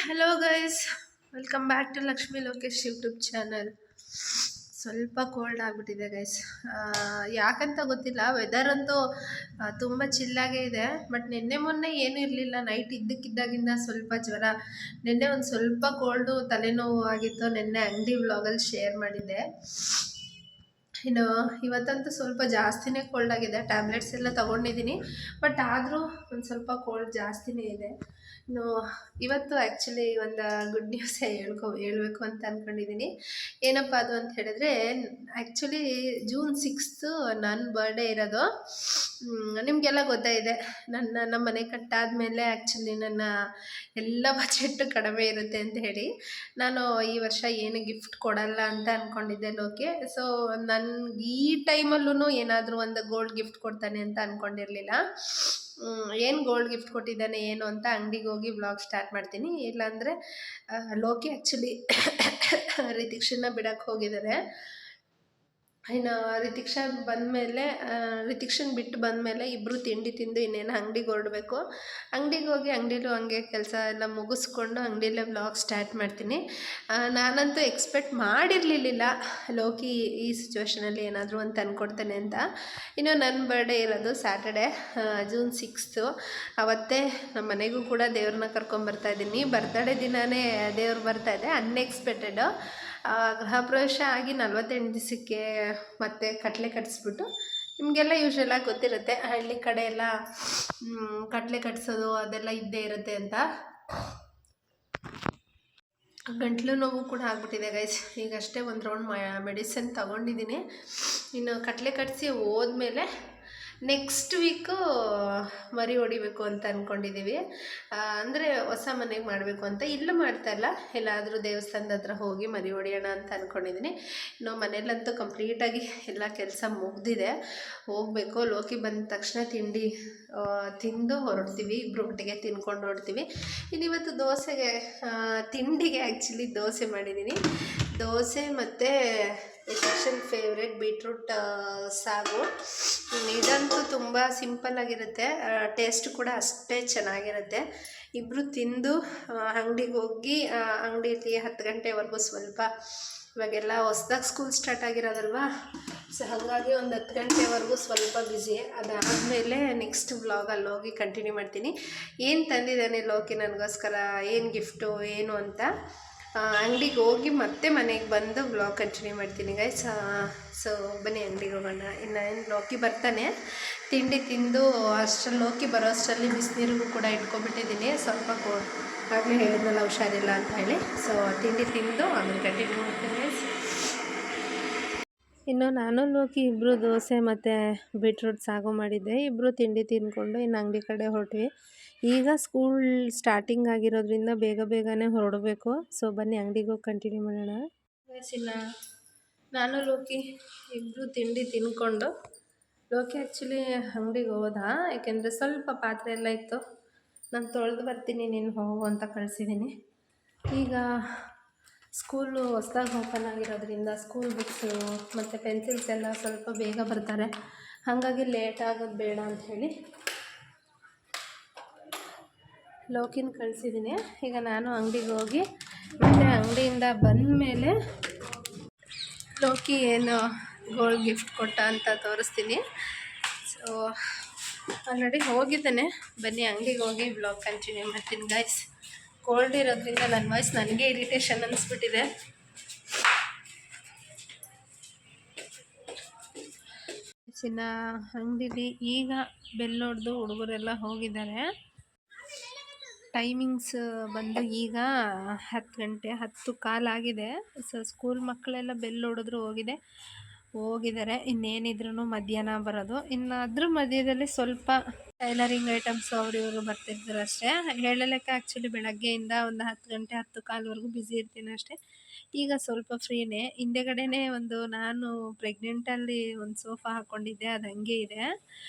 Hello guys, welcome back to Lakshmi Lokesh YouTube channel. ಸ್ವಲ್ಪ cold ಆಗಿಬಿಟ್ಟಿದೆ guys. ಯಾಕಂತ ಗೊತ್ತಿಲ್ಲ. ವೆದರ್ ಅಂತೂ ತುಂಬ ಚಿಲ್ಲಾಗೇ ಇದೆ. ಬಟ್ ನಿನ್ನೆ ಮೊನ್ನೆ ಏನೂ ಇರಲಿಲ್ಲ. ನೈಟ್ ಇದ್ದಕ್ಕಿದ್ದಾಗಿಂದ ಸ್ವಲ್ಪ ಜ್ವರ. ನಿನ್ನೆ ಒಂದು ಸ್ವಲ್ಪ ಕೋಲ್ಡು, ತಲೆನೋವು ಆಗಿತ್ತು. ನಿನ್ನೆ ಅಂಗಡಿ ವ್ಲಾಗಲ್ಲಿ ಶೇರ್ ಮಾಡಿದ್ದೆ. ಇನ್ನು ಇವತ್ತಂತೂ ಸ್ವಲ್ಪ ಜಾಸ್ತಿನೇ ಕೋಲ್ಡ್ ಆಗಿದೆ. ಟ್ಯಾಬ್ಲೆಟ್ಸ್ ಎಲ್ಲ ತೊಗೊಂಡಿದ್ದೀನಿ. ಬಟ್ ಆದರೂ ಒಂದು ಸ್ವಲ್ಪ ಕೋಲ್ಡ್ ಜಾಸ್ತಿನೇ ಇದೆ. ಇನ್ನು ಇವತ್ತು ಆ್ಯಕ್ಚುಲಿ ಒಂದು ಗುಡ್ ನ್ಯೂಸೇ ಹೇಳ್ಬೇಕು ಅಂತ ಅಂದ್ಕೊಂಡಿದ್ದೀನಿ. ಏನಪ್ಪ ಅದು ಅಂತ ಹೇಳಿದ್ರೆ, ಆ್ಯಕ್ಚುಲಿ June 6 ನನ್ನ ಬರ್ಡೇ ಇರೋದು. ನಿಮಗೆಲ್ಲ ಗೊತ್ತಾಯಿದೆ. ನಮ್ಮ ಮನೆ ಕಟ್ಟಾದಮೇಲೆ ಆ್ಯಕ್ಚುಲಿ ನನ್ನ ಎಲ್ಲ ಬಜೆಟ್ ಕಡಿಮೆ ಇರುತ್ತೆ ಅಂತ ಹೇಳಿ ನಾನು ಈ ವರ್ಷ ಏನು ಗಿಫ್ಟ್ ಕೊಡಲ್ಲ ಅಂತ ಅಂದ್ಕೊಂಡಿದ್ದೆ ಲೋಕೆ. ಸೊ ನನ್ಗೆ ಈ ಟೈಮಲ್ಲೂ ಏನಾದರೂ ಒಂದು ಗೋಲ್ಡ್ ಗಿಫ್ಟ್ ಕೊಡ್ತಾನೆ ಅಂತ ಅಂದ್ಕೊಂಡಿರಲಿಲ್ಲ. ಏನು ಗೋಲ್ಡ್ ಗಿಫ್ಟ್ ಕೊಟ್ಟಿದ್ದಾನೆ ಏನು ಅಂತ ಅಂಗಡಿಗೆ ಹೋಗಿ ವ್ಲಾಗ್ ಸ್ಟಾರ್ಟ್ ಮಾಡ್ತೀನಿ. ಇಲ್ಲಾಂದರೆ ಲೋಕಿ ಆ್ಯಕ್ಚುಲಿ ರಿತಿಕ್ಷನ್ನ ಬಿಡೋಕ್ಕೆ ಹೋಗಿದ್ದಾರೆ. ಇನ್ನು ರಿತಿಕ್ಷನ್ ಬಿಟ್ಟು ಬಂದಮೇಲೆ ಇಬ್ಬರು ತಿಂಡಿ ತಿಂದು ಇನ್ನೇನು ಅಂಗಡಿಗೆ ಹೊರಡಬೇಕು. ಅಂಗಡಿಗೆ ಹೋಗಿ ಅಂಗಡಿಲೂ ಹಂಗೆ ಕೆಲಸ ಎಲ್ಲ ಮುಗಿಸ್ಕೊಂಡು ಅಂಗಡಿಯಲ್ಲೇ ವ್ಲಾಗ್ ಸ್ಟಾರ್ಟ್ ಮಾಡ್ತೀನಿ. ನಾನಂತೂ ಎಕ್ಸ್ಪೆಕ್ಟ್ ಮಾಡಿರಲಿಲ್ಲ ಲೋಕಿ ಈ ಸಿಚುವೇಷನಲ್ಲಿ ಏನಾದರೂ ಅಂತ ಅಂದ್ಕೊಡ್ತಾನೆ ಅಂತ. ಇನ್ನು ನನ್ನ ಬರ್ಡೇ ಇರೋದು ಸ್ಯಾಟರ್ಡೆ June 6. ಅವತ್ತೇ ನಮ್ಮ ಮನೆಗೂ ಕೂಡ ದೇವ್ರನ್ನ ಕರ್ಕೊಂಬರ್ತಾಯಿದ್ದೀನಿ. ಬರ್ತಡೇ ದಿನವೇ ದೇವ್ರು ಬರ್ತಾಯಿದೆ. ಅನ್ಎಕ್ಸ್ಪೆಕ್ಟೆಡು. ಗೃಹ ಪ್ರವೇಶ ಆಗಿ 48 ದಿವಸಕ್ಕೆ ಮತ್ತೆ ಕಟ್ಲೆ ಕಟ್ಟಿಸ್ಬಿಟ್ಟು, ನಿಮಗೆಲ್ಲ ಯೂಶ್ವಲಾಗಿ ಗೊತ್ತಿರುತ್ತೆ ಹಳ್ಳಿ ಕಡೆ ಎಲ್ಲ ಕಟ್ಲೆ ಕಟ್ಟಿಸೋದು ಅದೆಲ್ಲ ಇದ್ದೇ ಇರುತ್ತೆ ಅಂತ. ಗಂಟ್ಲು ನೋವು ಕೂಡ ಆಗ್ಬಿಟ್ಟಿದೆ ಗೈಸ್. ಈಗಷ್ಟೇ ಒಂದು ರೌಂಡ್ ಮೆಡಿಸಿನ್ ತೊಗೊಂಡಿದ್ದೀನಿ. ಇನ್ನು ಕಟ್ಲೆ ಕಟ್ಟಿಸಿ ಹೋದ್ಮೇಲೆ ನೆಕ್ಸ್ಟ್ ವೀಕು ಮರಿ ಹೊಡಿಬೇಕು ಅಂತ ಅಂದ್ಕೊಂಡಿದ್ದೀವಿ. ಅಂದರೆ ಹೊಸ ಮನೆಗೆ ಮಾಡಬೇಕು ಅಂತ. ಇಲ್ಲೂ ಮಾಡ್ತಾಯಿಲ್ಲ, ಎಲ್ಲಾದರೂ ದೇವಸ್ಥಾನದ ಹತ್ರ ಹೋಗಿ ಮರಿ ಹೊಡಿಯೋಣ ಅಂತ ಅಂದ್ಕೊಂಡಿದ್ದೀನಿ. ಇನ್ನು ಮನೇಲಂತೂ ಕಂಪ್ಲೀಟಾಗಿ ಎಲ್ಲ ಕೆಲಸ ಮುಗಿದಿದೆ. ಹೋಗಬೇಕು. ಲೋಕಿ ಬಂದ ತಕ್ಷಣ ತಿಂಡಿ ತಿಂದು ಹೊರಡ್ತೀವಿ. ಇಬ್ಬರು ಒಟ್ಟಿಗೆ ತಿನ್ಕೊಂಡು ಹೊರಡ್ತೀವಿ. ಇನ್ನಿವತ್ತು ತಿಂಡಿಗೆ ಆ್ಯಕ್ಚುಲಿ ದೋಸೆ ಮಾಡಿದ್ದೀನಿ. ದೋಸೆ ಮತ್ತು ಎಸ್ಪೆಷಲ್ ಫೇವ್ರೆಟ್ ಬೀಟ್ರೂಟ್ ಸಾಗು. ಇದಂತೂ ತುಂಬ ಸಿಂಪಲ್ಲಾಗಿರುತ್ತೆ. ಟೇಸ್ಟ್ ಕೂಡ ಅಷ್ಟೇ ಚೆನ್ನಾಗಿರುತ್ತೆ. ಇಬ್ಬರು ತಿಂದು ಅಂಗಡಿಗೆ ಹೋಗಿ ಅಂಗಡಿಯಲ್ಲಿ 10 ಗಂಟೆವರೆಗೂ ಸ್ವಲ್ಪ, ಇವಾಗೆಲ್ಲ ಹೊಸ್ದಾಗಿ ಸ್ಕೂಲ್ ಸ್ಟಾರ್ಟ್ ಆಗಿರೋದಲ್ವ, ಸೊ ಹಾಗಾಗಿ ಒಂದು 10 ಗಂಟೆವರೆಗೂ ಸ್ವಲ್ಪ ಬ್ಯುಸಿ. ಅದಾದಮೇಲೆ ನೆಕ್ಸ್ಟ್ ವ್ಲಾಗಲ್ಲಿ ಹೋಗಿ ಕಂಟಿನ್ಯೂ ಮಾಡ್ತೀನಿ. ಏನು ತಂದಿದ್ದಾನೆ ಲೋಕಿ ನನಗೋಸ್ಕರ, ಏನು ಗಿಫ್ಟು ಏನು ಅಂತ ಅಂಗಡಿಗೆ ಹೋಗಿ ಮತ್ತೆ ಮನೆಗೆ ಬಂದು ವ್ಲಾಗ್ ಕಂಟಿನ್ಯೂ ಮಾಡ್ತೀನಿ ಗೈಸ್. ಸೊ ಬನ್ನಿ ಅಂಗಡಿಗೆ ಹೋಗೋಣ. ಇನ್ನು ಲೋಕಿ ಬರ್ತಾನೆ. ತಿಂಡಿ ತಿಂದು ಅಷ್ಟರಲ್ಲಿ ಲೋಕಿ ಬರೋ ಅಷ್ಟರಲ್ಲಿ ಬಿಸಿನೀರಿಗೂ ಕೂಡ ಇಟ್ಕೊಬಿಟ್ಟಿದ್ದೀನಿ. ಸ್ವಲ್ಪ ಆಗಲೇ ಹೇಳಿದ್ನಲ್ಲ ಹುಷಾರಿಲ್ಲ ಅಂತ ಹೇಳಿ. ಸೊ ತಿಂಡಿ ತಿಂದು ಆಮೇಲೆ ಕಂಟಿನ್ಯೂ ಮಾಡ್ತೀನಿ ಗೈಸ್. ಇನ್ನು ನಾನು ಲೋಕಿ ಇಬ್ಬರು ದೋಸೆ ಮತ್ತು ಬೀಟ್ರೂಟ್ ಸಾಗು ಮಾಡಿದ್ದೆ. ಇಬ್ಬರು ತಿಂಡಿ ತಿಂದ್ಕೊಂಡು ಇನ್ನು ಅಂಗಡಿ ಕಡೆ ಹೊರಟ್ವಿ. ಈಗ ಸ್ಕೂಲ್ ಸ್ಟಾರ್ಟಿಂಗ್ ಆಗಿರೋದ್ರಿಂದ ಬೇಗನೆ ಹೊರಡಬೇಕು. ಸೊ ಬನ್ನಿ ಅಂಗಡಿಗೆ ಹೋಗಿ ಕಂಟಿನ್ಯೂ ಮಾಡೋಣ. ಇನ್ನು ನಾನು ಲೋಕಿ ಇಬ್ಬರು ತಿಂಡಿ ತಿಂದ್ಕೊಂಡು, ಲೋಕಿ ಆ್ಯಕ್ಚುಲಿ ಅಂಗಡಿಗೆ ಹೋದ. ಯಾಕೆಂದರೆ ಸ್ವಲ್ಪ ಪಾತ್ರೆ ಎಲ್ಲ ಇತ್ತು. ನಾನು ತೊಳೆದು ಬರ್ತೀನಿ, ನೀನು ಹೋಗು ಅಂತ ಕಳಿಸಿದ್ದೀನಿ. ಈಗ ಸ್ಕೂಲು ಹೊಸ್ದಾಗಿ ಓಪನ್ ಆಗಿರೋದ್ರಿಂದ ಸ್ಕೂಲ್ ಬುಕ್ಸು ಮತ್ತು ಪೆನ್ಸಿಲ್ಸ್ ಎಲ್ಲ ಸ್ವಲ್ಪ ಬೇಗ ಬರ್ತಾರೆ. ಹಾಗಾಗಿ ಲೇಟ್ ಆಗೋದು ಬೇಡ ಅಂಥೇಳಿ ಲೋಕಿನ ಕಳಿಸಿದ್ದೀನಿ. ಈಗ ನಾನು ಅಂಗಡಿಗೆ ಹೋಗಿ ಮತ್ತು ಅಂಗಡಿಯಿಂದ ಬಂದಮೇಲೆ ಲೋಕಿ ಏನು ಗೋಲ್ಡ್ ಗಿಫ್ಟ್ ಕೊಟ್ಟ ಅಂತ ತೋರಿಸ್ತೀನಿ. ಸೊ ಆಲ್ರೆಡಿ ಹೋಗಿದ್ದಾನೆ. ಬನ್ನಿ ಅಂಗಡಿಗೆ ಹೋಗಿ ವ್ಲಾಗ್ ಕಂಟಿನ್ಯೂ ಮಾಡ್ತೀನಿ ಗೈಸ್. ಕೋಲ್ಡ್ ಇರೋದ್ರಿಂದ ನನ್ನ ವಾಯ್ಸ್ ನನಗೆ ಇರಿಟೇಷನ್ ಅನ್ನಿಸ್ಬಿಟ್ಟಿದೆ. ಚಿನ್ನ ಅಂಗಡಿಲಿ ಈಗ ಬೆಲ್ ಹೊಡೆದು ಹುಡುಗರೆಲ್ಲ ಹೋಗಿದ್ದಾರೆ. ಟೈಮಿಂಗ್ಸ್ ಬಂದು ಈಗ 10 ಗಂಟೆ 10 ಕಾಲು ಆಗಿದೆ. ಸೊ ಸ್ಕೂಲ್ ಮಕ್ಕಳೆಲ್ಲ ಬೆಲ್ ಹೊಡೆದ್ರು ಹೋಗಿದ್ದಾರೆ. ಇನ್ನೇನಿದ್ರೂ ಮಧ್ಯಾಹ್ನ ಬರೋದು. ಇನ್ನು ಅದ್ರ ಮಧ್ಯದಲ್ಲಿ ಸ್ವಲ್ಪ ಟೈಲರಿಂಗ್ ಐಟಮ್ಸ್ ಇವರು ಬರ್ತಿರ್ತಾರೆ ಅಷ್ಟೇ. ಹೇಳೋ ಲೆಕ್ಕ ಆ್ಯಕ್ಚುಲಿ ಬೆಳಗ್ಗೆಯಿಂದ ಒಂದು 10 ಗಂಟೆ 10 ಕಾಲ್ವರೆಗೂ ಬ್ಯುಸಿ ಇರ್ತೀನಿ ಅಷ್ಟೇ. ಈಗ ಸ್ವಲ್ಪ ಫ್ರೀನೇ. ಹಿಂದೆಗಡೆನೇ ನಾನು ಪ್ರೆಗ್ನೆಂಟಲ್ಲಿ ಒಂದು ಸೋಫಾ ಹಾಕ್ಕೊಂಡಿದ್ದೆ, ಅದು ಹಂಗೆ ಇದೆ.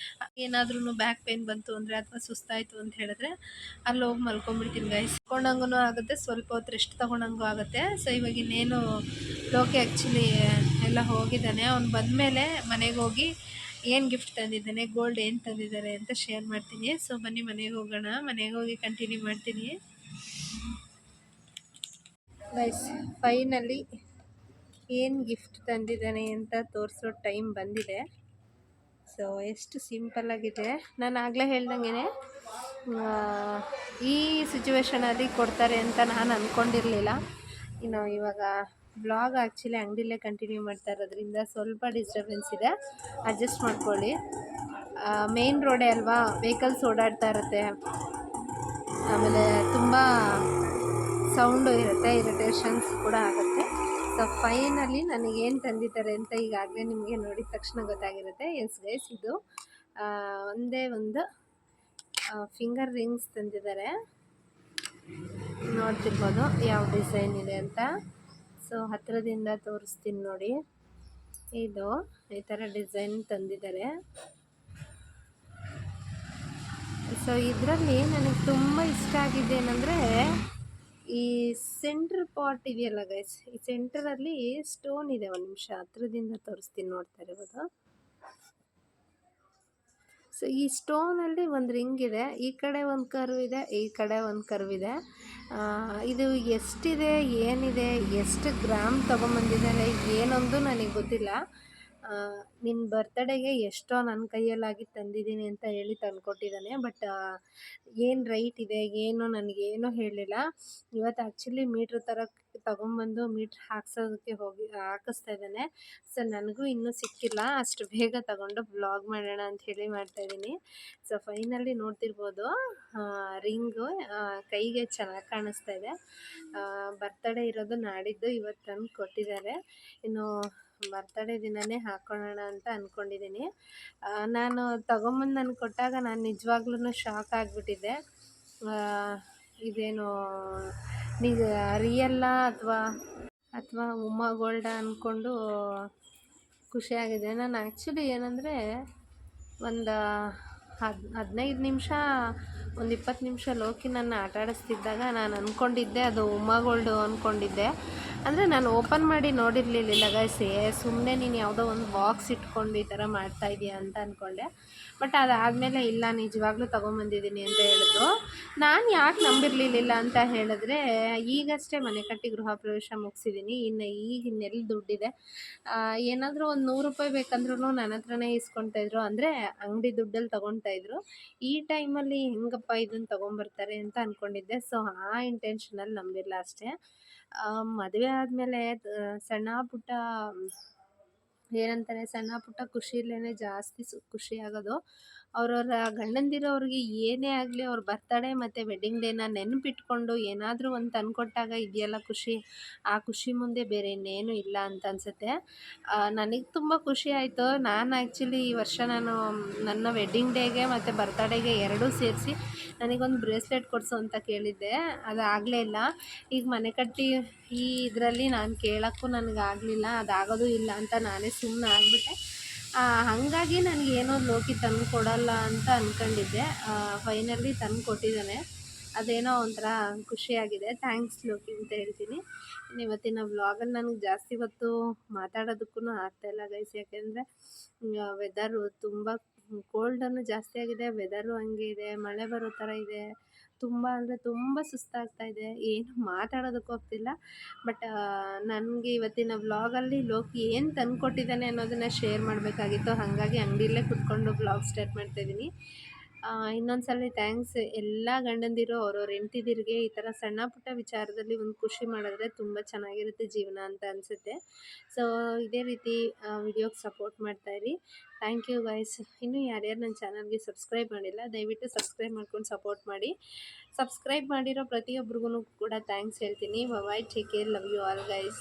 ಏನಾದ್ರೂ ಬ್ಯಾಕ್ ಪೇನ್ ಬಂತು ಅಂದರೆ ಅಥವಾ ಸುಸ್ತಾಯಿತು ಅಂತ ಹೇಳಿದ್ರೆ ಅಲ್ಲಿ ಹೋಗಿ ಮಲ್ಕೊಂಡ್ಬಿಡ್ತೀನಿ ಗೈಸ್. ತಗೊಂಡಂಗೂ ಆಗುತ್ತೆ, ಸ್ವಲ್ಪ ಹೊತ್ತು ರೆಸ್ಟ್ ತೊಗೊಂಡಂಗೂ ಆಗುತ್ತೆ. ಸೊ ಇವಾಗ ಇನ್ನೇನು ಲೋಕಿ ಆ್ಯಕ್ಚುಲಿ ಎಲ್ಲ ಹೋಗಿದ್ದಾನೆ. ಅವ್ನು ಬಂದಮೇಲೆ ಮನೆಗೆ ಹೋಗಿ ಏನು ಗಿಫ್ಟ್ ತಂದಿದ್ದಾನೆ, ಗೋಲ್ಡ್ ಏನು ತಂದಿದ್ದಾರೆ ಅಂತ ಶೇರ್ ಮಾಡ್ತೀನಿ. ಸೊ ಬನ್ನಿ ಮನೆಗೆ ಹೋಗೋಣ. ಮನೆಗೆ ಹೋಗಿ ಕಂಟಿನ್ಯೂ ಮಾಡ್ತೀನಿ. ಗೈಸ್ ಫೈನಲಿ ಏನು ಗಿಫ್ಟ್ ತಂದಿದ್ದಾನೆ ಅಂತ ತೋರಿಸೋ ಟೈಮ್ ಬಂದಿದೆ. ಸೊ ಎಷ್ಟು ಸಿಂಪಲ್ಲಾಗಿದೆ. ನಾನು ಆಗಲೇ ಹೇಳ್ದಂಗೆ ಈ ಸಿಚುವೇಷನಲ್ಲಿ ಕೊಡ್ತಾರೆ ಅಂತ ನಾನು ಅಂದ್ಕೊಂಡಿರಲಿಲ್ಲ. ಇನ್ನು ಇವಾಗ ಬ್ಲಾಗ್ ಆ್ಯಕ್ಚುಲಿ ಅಂಗಡಿಲೇ ಕಂಟಿನ್ಯೂ ಮಾಡ್ತಾ ಇರೋದ್ರಿಂದ ಸ್ವಲ್ಪ ಡಿಸ್ಟರ್ಬೆನ್ಸ್ ಇದೆ, ಅಡ್ಜಸ್ಟ್ ಮಾಡ್ಕೊಳ್ಳಿ. ಮೇನ್ ರೋಡೇ ಅಲ್ವಾ, ವೆಹಿಕಲ್ಸ್ ಓಡಾಡ್ತಾ ಇರುತ್ತೆ, ಆಮೇಲೆ ತುಂಬ ಸೌಂಡು ಇರುತ್ತೆ, ಇರಿಟೇಷನ್ಸ್ ಕೂಡ ಆಗುತ್ತೆ. ಸೊ ಫೈನಲಿ ನನಗೇನು ತಂದಿದ್ದಾರೆ ಅಂತ ಈಗಾಗಲೇ ನಿಮಗೆ ನೋಡಿದ ತಕ್ಷಣ ಗೊತ್ತಾಗಿರುತ್ತೆ. ಎಸ್ ಗೈಸ್, ಇದು ಒಂದೇ ಒಂದು ಫಿಂಗರ್ ರಿಂಗ್ಸ್ ತಂದಿದ್ದಾರೆ. ನೋಡ್ತಿರ್ಬೋದು ಯಾವ ಡಿಸೈನ್ ಇದೆ ಅಂತ. ಸೊ ಹತ್ತಿರದಿಂದ ತೋರಿಸ್ತೀನಿ ನೋಡಿ. ಇದು ಈ ಥರ ಡಿಸೈನ್ ತಂದಿದ್ದಾರೆ. ಸೊ ಇದರಲ್ಲಿ ನನಗೆ ತುಂಬ ಇಷ್ಟ ಆಗಿದೆ ಏನಂದರೆ, ಈ ಸೆಂಟ್ರ್ ಪಾರ್ಟ್ ಇದೆಯಲ್ಲ ಗೈಸ್, ಈ ಸೆಂಟರಲ್ಲಿ ಸ್ಟೋನ್ ಇದೆ. ಒಂದು ನಿಮಿಷ ಹತ್ರದಿಂದ ತೋರಿಸ್ತೀನಿ, ನೋಡ್ತಾ ಇರ್ಬೋದು. ಸೊ ಈ ಸ್ಟೋನಲ್ಲಿ ಒಂದು ರಿಂಗ್ ಇದೆ, ಈ ಕಡೆ ಒಂದು ಕರ್ವ್ ಇದೆ, ಈ ಕಡೆ ಒಂದು ಕರ್ವ್ ಇದೆ. ಇದು ಎಷ್ಟಿದೆ, ಏನಿದೆ, ಎಷ್ಟು ಗ್ರಾಮ್ ತೊಗೊಂಬಂದಿದ್ದಾರೆ ಏನೊಂದು ನನಗೆ ಗೊತ್ತಿಲ್ಲ. ನಿನ್ನ ಬರ್ತಡೇಗೆ ಎಷ್ಟೋ ನನ್ನ ಕೈಯಲ್ಲಾಗಿ ತಂದಿದ್ದೀನಿ ಅಂತ ಹೇಳಿ ತಂದುಕೊಟ್ಟಿದ್ದಾನೆ. ಬಟ್ ಏನು ರೈಟ್ ಇದೆ ಏನು ನನಗೇನೂ ಹೇಳಲಿಲ್ಲ. ಇವತ್ತು ಆ್ಯಕ್ಚುಲಿ ಮೀಟ್ರ್ ತಗೊಂಬಂದು ಮೀಟ್ರ್ ಹಾಕ್ಸೋದಕ್ಕೆ ಹಾಕಿಸ್ತಾ ಇದ್ದಾನೆ. ಸೊ ನನಗೂ ಇನ್ನೂ ಸಿಕ್ಕಿಲ್ಲ, ಅಷ್ಟು ಬೇಗ ತಗೊಂಡು ಬ್ಲಾಗ್ ಮಾಡೋಣ ಅಂತ ಹೇಳಿ ಮಾಡ್ತಾಯಿದ್ದೀನಿ. ಸೊ ಫೈನಲಿ ನೋಡ್ತಿರ್ಬೋದು, ರಿಂಗು ಕೈಗೆ ಚೆನ್ನಾಗಿ ಕಾಣಿಸ್ತಾ ಇದೆ. ಬರ್ತಡೇ ಇರೋದು ನಾಡಿದ್ದು, ಇವತ್ತು ತಂದು ಕೊಟ್ಟಿದ್ದಾರೆ. ಇನ್ನು ಬರ್ತಡೇ ದಿನವೇ ಹಾಕ್ಕೊಳ್ಳೋಣ ಅಂತ ಅಂದ್ಕೊಂಡಿದ್ದೀನಿ. ನಾನು ತಗೊಂಬಂದು ನನಗೆ ಕೊಟ್ಟಾಗ ನಾನು ನಿಜವಾಗ್ಲೂ ಶಾಕ್ ಆಗಿಬಿಟ್ಟಿದ್ದೆ. ಇದೇನು ರಿಯಲ್ಲಾ ಅಥವಾ ಉಮಾ ಗೋಲ್ಡಾ ಅಂದ್ಕೊಂಡು ಖುಷಿಯಾಗಿದೆ. ನಾನು ಆ್ಯಕ್ಚುಲಿ ಏನಂದರೆ ಒಂದು 15 ನಿಮಿಷ, ಒಂದು 20 ನಿಮಿಷ ಲೋಕಿ ನನ್ನ ಆಟ ಆಡಿಸ್ತಿದ್ದಾಗ ನಾನು ಅಂದ್ಕೊಂಡಿದ್ದೆ ಅದು ಉಮಾ ಗೋಲ್ಡು ಅಂದ್ಕೊಂಡಿದ್ದೆ. ಅಂದರೆ ನಾನು ಓಪನ್ ಮಾಡಿ ನೋಡಿರಲಿಲ್ಲ ಗೈಸ್. ಸುಮ್ಮನೆ ನೀನು ಯಾವುದೋ ಒಂದು ಬಾಕ್ಸ್ ಇಟ್ಕೊಂಡು ಈ ಥರ ಮಾಡ್ತಾಯಿದ್ದೀಯ ಅಂತ ಅಂದ್ಕೊಂಡೆ. ಬಟ್ ಅದಾದಮೇಲೆ ಇಲ್ಲ, ನಿಜವಾಗ್ಲೂ ತೊಗೊಂಬಂದಿದ್ದೀನಿ ಅಂತ ಹೇಳಿದ್ರು. ನಾನು ಯಾಕೆ ನಂಬಿರಲಿಲ್ಲ ಅಂತ ಹೇಳಿದ್ರೆ, ಈಗಷ್ಟೇ ಮನೆ ಕಟ್ಟಿ ಗೃಹ ಪ್ರವೇಶ ಮುಗಿಸಿದ್ದೀನಿ. ಇನ್ನೆಲ್ಲಿ ದುಡ್ಡಿದೆ. ಏನಾದರೂ ಒಂದು 100 ರೂಪಾಯಿ ಬೇಕಂದ್ರೂ ನನ್ನ ಹತ್ರನೇ ಇಸ್ಕೊಳ್ತಾಯಿದ್ರು, ಅಂದರೆ ಅಂಗಡಿ ದುಡ್ಡಲ್ಲಿ ತೊಗೊಳ್ತಾಯಿದ್ರು. ಈ ಟೈಮಲ್ಲಿ ಹೆಂಗಪ್ಪ ಇದನ್ನು ತೊಗೊಂಬರ್ತಾರೆ ಅಂತ ಅಂದ್ಕೊಂಡಿದ್ದೆ. ಸೊ ಆ ಇಂಟೆನ್ಷನಲ್ಲಿ ನಂಬಿರಲ್ಲ ಅಷ್ಟೇ. ಮದುವೆ ಆದಮೇಲೆ ಸಣ್ಣ ಪುಟ್ಟ ಏನಂತಾರೆ, ಸಣ್ಣ ಪುಟ್ಟ ಖುಷಿಲೇ ಜಾಸ್ತಿ ಖುಷಿ ಆಗೋದು. ಅವ್ರವ್ರ ಗಂಡಂದಿರೋರಿಗೆ ಏನೇ ಆಗಲಿ ಅವ್ರ ಬರ್ತಡೇ ಮತ್ತು ವೆಡ್ಡಿಂಗ್ ಡೇನ ನೆನಪಿಟ್ಕೊಂಡು ಏನಾದರೂ ಒಂದು ತಂದುಕೊಟ್ಟಾಗ ಇದೆಯಲ್ಲ ಖುಷಿ, ಆ ಖುಷಿ ಮುಂದೆ ಬೇರೆ ಇನ್ನೇನು ಇಲ್ಲ ಅಂತ ಅನಿಸುತ್ತೆ. ನನಗೆ ತುಂಬ ಖುಷಿ ಆಯಿತು. ನಾನು ಆ್ಯಕ್ಚುಲಿ ಈ ವರ್ಷ ನನ್ನ ವೆಡ್ಡಿಂಗ್ ಡೇಗೆ ಮತ್ತು ಬರ್ತಡೇಗೆ ಎರಡೂ ಸೇರಿಸಿ ನನಗೊಂದು ಬ್ರೇಸ್ಲೆಟ್ ಕೊಡಿಸು ಅಂತ ಕೇಳಿದ್ದೆ. ಅದು ಆಗಲೇ ಇಲ್ಲ. ಈಗ ಮನೆ ಕಟ್ಟಿ ಈ ಇದರಲ್ಲಿ ನಾನು ಕೇಳೋಕ್ಕೂ ನನಗಾಗಲಿಲ್ಲ, ಅದಾಗೋದು ಇಲ್ಲ ಅಂತ ನಾನೇ ಸುಮ್ಮನೆ ಆಗಿಬಿಟ್ಟೆ. ಹಾಗಾಗಿ ನನಗೇನೋ ಲೋಕಿ ತಂದು ಕೊಡಲ್ಲ ಅಂತ ಅಂದ್ಕೊಂಡಿದ್ದೆ. ಫೈನಲಿ ತಂದು ಕೊಟ್ಟಿದ್ದಾನೆ. ಅದೇನೋ ಒಂಥರ ಖುಷಿಯಾಗಿದೆ. ಥ್ಯಾಂಕ್ಸ್ ಲೋಕಿ ಅಂತ ಹೇಳ್ತೀನಿ. ಇವತ್ತಿನ ವ್ಲಾಗಲ್ಲಿ ನನಗೆ ಜಾಸ್ತಿ ಹೊತ್ತು ಮಾತಾಡೋದಕ್ಕೂ ಆಗ್ತಾಯಿಲ್ಲ ಗೈಸ್, ಯಾಕೆಂದರೆ ವೆದರು ತುಂಬ ಕೋಲ್ಡನ್ನು ಜಾಸ್ತಿ ಆಗಿದೆ, ವೆದರು ಹಂಗೆ ಇದೆ, ಮಳೆ ಬರೋ ಥರ ಇದೆ. ತುಂಬ ಅಂದರೆ ತುಂಬ ಸುಸ್ತಾಗ್ತಾಯಿದೆ, ಏನು ಮಾತಾಡೋದಕ್ಕೂ ಆಗ್ತಿಲ್ಲ. ಬಟ್ ನನಗೆ ಇವತ್ತಿನ ವ್ಲಾಗಲ್ಲಿ ಲೋಕಿ ಏನು ತಂದುಕೊಟ್ಟಿದ್ದಾನೆ ಅನ್ನೋದನ್ನು ಶೇರ್ ಮಾಡಬೇಕಾಗಿತ್ತು. ಹಾಗಾಗಿ ಅಂಗಡಿಯಲ್ಲೇ ಕೂತ್ಕೊಂಡು ವ್ಲಾಗ್ ಸ್ಟಾರ್ಟ್ ಮಾಡ್ತಾಯಿದ್ದೀನಿ. ಇನ್ನೊಂದು ಸಲ ಥ್ಯಾಂಕ್ಸ್. ಎಲ್ಲ ಗಂಡಂದಿರು ಅವ್ರವ್ರ ಹೆಂಡ್ತಿದಿರಿಗೆ ಈ ಥರ ಸಣ್ಣ ಪುಟ್ಟ ವಿಚಾರದಲ್ಲಿ ಒಂದು ಖುಷಿ ಮಾಡಿದ್ರೆ ತುಂಬ ಚೆನ್ನಾಗಿರುತ್ತೆ ಜೀವನ ಅಂತ ಅನಿಸುತ್ತೆ. ಸೊ ಇದೇ ರೀತಿ ವಿಡಿಯೋಗೆ ಸಪೋರ್ಟ್ ಮಾಡ್ತಾಯಿರಿ. Thank you guys. ಇನ್ನೂ ಯಾರ್ಯಾರು ನನ್ನ ಚಾನಲ್ಗೆ ಸಬ್ಸ್ಕ್ರೈಬ್ ಮಾಡಿಲ್ಲ, ದಯವಿಟ್ಟು ಸಬ್ಸ್ಕ್ರೈಬ್ ಮಾಡ್ಕೊಂಡು ಸಪೋರ್ಟ್ ಮಾಡಿ. ಸಬ್ಸ್ಕ್ರೈಬ್ ಮಾಡಿರೋ ಪ್ರತಿಯೊಬ್ಬರಿಗೂ ಕೂಡ ಥ್ಯಾಂಕ್ಸ್ ಹೇಳ್ತೀನಿ. Bye, take care, love you all guys.